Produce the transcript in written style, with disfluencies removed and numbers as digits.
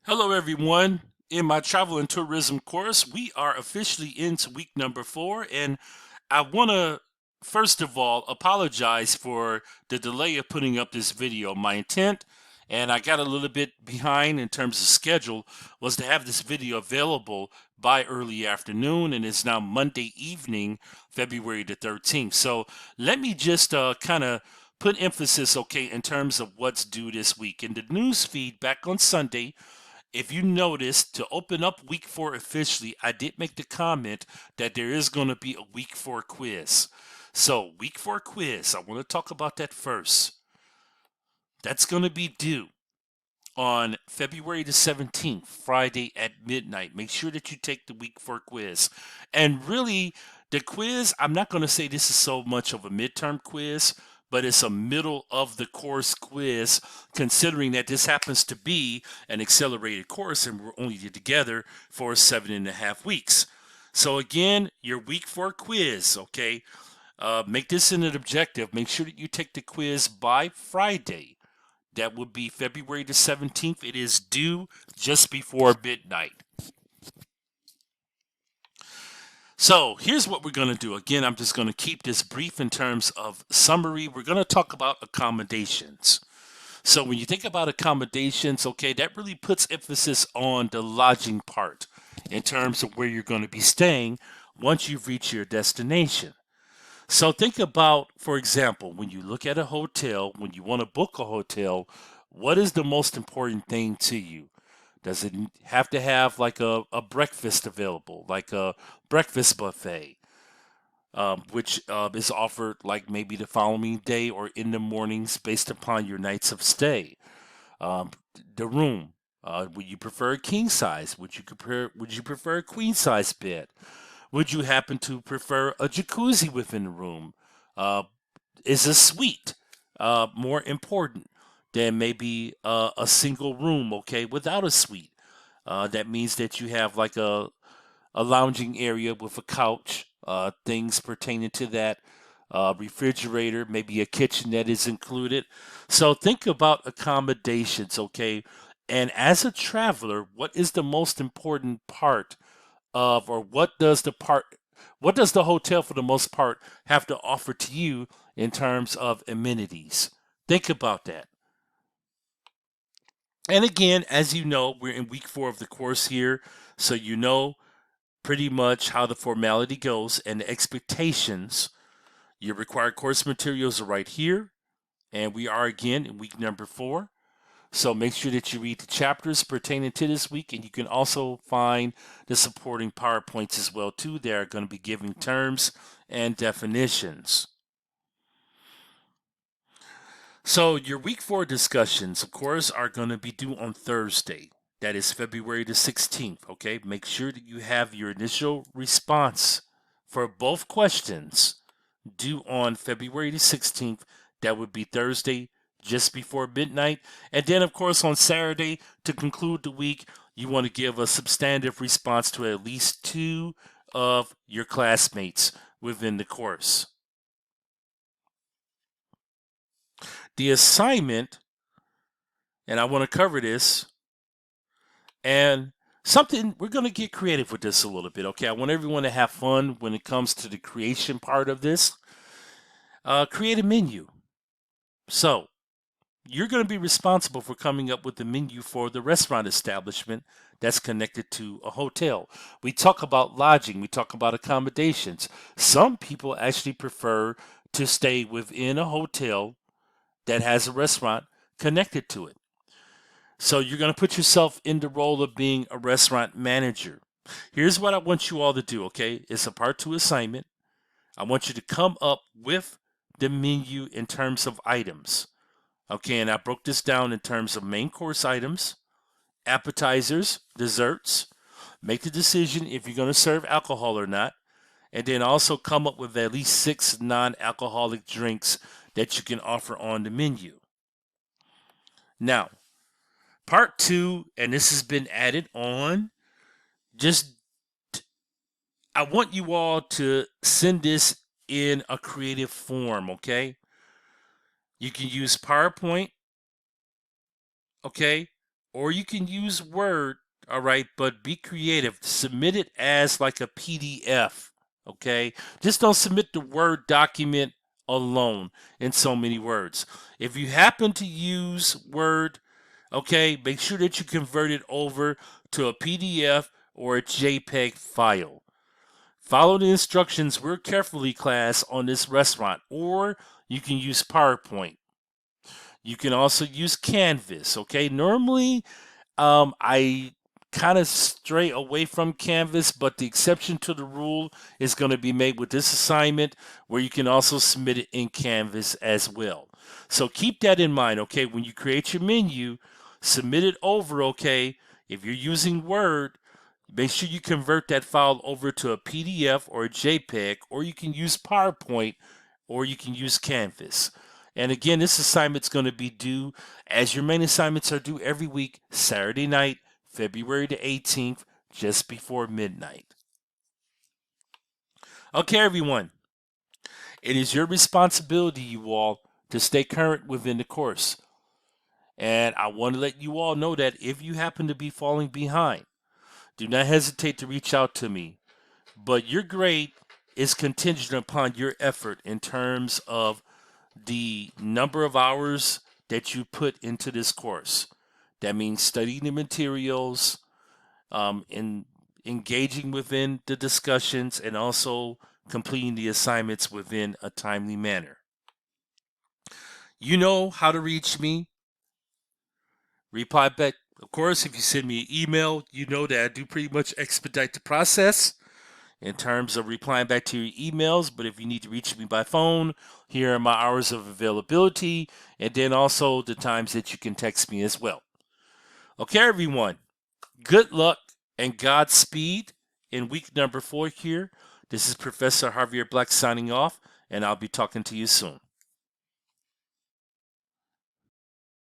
Hello, everyone. In my travel and tourism course, we are officially into week number 4, and I want to first of all apologize for the delay of putting up this video. My intent, and I got a little bit behind in terms of schedule, was to have this video available by early afternoon, and it's now Monday evening, February the 13th. So let me just kind of put emphasis, okay, in terms of what's due this week. In the news feed back on Sunday, if you notice, to open up week 4 officially, I did make the comment that there is going to be a week 4 quiz. So, week 4 quiz, I want to talk about that first. That's going to be due on February the 17th, Friday at midnight. Make sure that you take the week 4 quiz. And really, the quiz, I'm not going to say this is so much of a midterm quiz, but it's a middle of the course quiz, considering that this happens to be an accelerated course and we're only together for 7.5 weeks. So again, your week 4 quiz, okay? Make this an objective. Make sure that you take the quiz by Friday. That would be February the 17th. It is due just before midnight. So here's what we're going to do. Again, I'm just going to keep this brief in terms of summary. We're going to talk about accommodations. So when you think about accommodations, okay, that really puts emphasis on the lodging part in terms of where you're going to be staying once you've reached your destination. So think about, for example, when you look at a hotel, when you want to book a hotel, what is the most important thing to you? Does it have to have like a breakfast available, like a breakfast buffet, which is offered like maybe the following day or in the mornings based upon your nights of stay? Um, the room. Would you prefer a king size? Would you prefer a queen size bed? Would you happen to prefer a jacuzzi within the room? Uh, is a suite more important than maybe a single room, okay, without a suite? That means that you have like a lounging area with a couch, things pertaining to that, refrigerator, maybe a kitchen that is included. So think about accommodations, okay? And as a traveler, what is the most important part of, or what does the hotel for the most part have to offer to you in terms of amenities? Think about that. And again, as you know, we're in week 4 of the course here, so you know pretty much how the formality goes and the expectations. Your required course materials are right here, and we are again in week number 4. So make sure that you read the chapters pertaining to this week, and you can also find the supporting PowerPoints as well too. They are going to be giving terms and definitions. So your week 4 discussions, of course, are going to be due on Thursday. That is February the 16th. Okay, make sure that you have your initial response for both questions due on February the 16th. That would be Thursday, just before midnight. And then, of course, on Saturday, to conclude the week, you want to give a substantive response to at least 2 of your classmates within the course. The assignment, and I want to cover this, and something, we're going to get creative with this a little bit, okay? I want everyone to have fun when it comes to the creation part of this. Create a menu. So, you're going to be responsible for coming up with the menu for the restaurant establishment that's connected to a hotel. We talk about lodging, we talk about accommodations. Some people actually prefer to stay within a hotel that has a restaurant connected to it. So you're going to put yourself in the role of being a restaurant manager. Here's what I want you all to do, okay? It's a part 2 assignment. I want you to come up with the menu in terms of items. Okay, and I broke this down in terms of main course items, appetizers, desserts. Make the decision if you're going to serve alcohol or not, and then also come up with at least 6 non alcoholic drinks that you can offer on the menu. Now, part 2, and this has been added on, just I want you all to send this in a creative form, okay? You can use PowerPoint, okay? or you can use Word, all right, but be creative. Submit it as like a PDF, okay? Just don't submit the Word document alone in so many words. If you happen to use Word, okay, make sure that you convert it over to a PDF or a JPEG file. Follow the instructions real carefully, class, on this restaurant, or you can use PowerPoint. You can also use Canvas, okay? Normally, I kind of stray away from Canvas, but the exception to the rule is going to be made with this assignment where you can also submit it in Canvas as well. So keep that in mind, okay? When you create your menu, submit it over, okay? If you're using Word, make sure you convert that file over to a PDF or a JPEG, or you can use PowerPoint, or you can use Canvas. And again, this assignment's going to be due, as your main assignments are due every week, Saturday night, February the 18th, just before midnight. Okay, everyone. It is your responsibility, you all, to stay current within the course. And I want to let you all know that if you happen to be falling behind, do not hesitate to reach out to me. But your grade is contingent upon your effort in terms of the number of hours that you put into this course. That means studying the materials, and engaging within the discussions, and also completing the assignments within a timely manner. You know how to reach me. Reply back. Of course, if you send me an email, you know that I do pretty much expedite the process in terms of replying back to your emails. But if you need to reach me by phone, here are my hours of availability, and then also the times that you can text me as well. Okay, everyone, good luck and Godspeed in week number 4 here. This is Professor Javier Black signing off, and I'll be talking to you soon.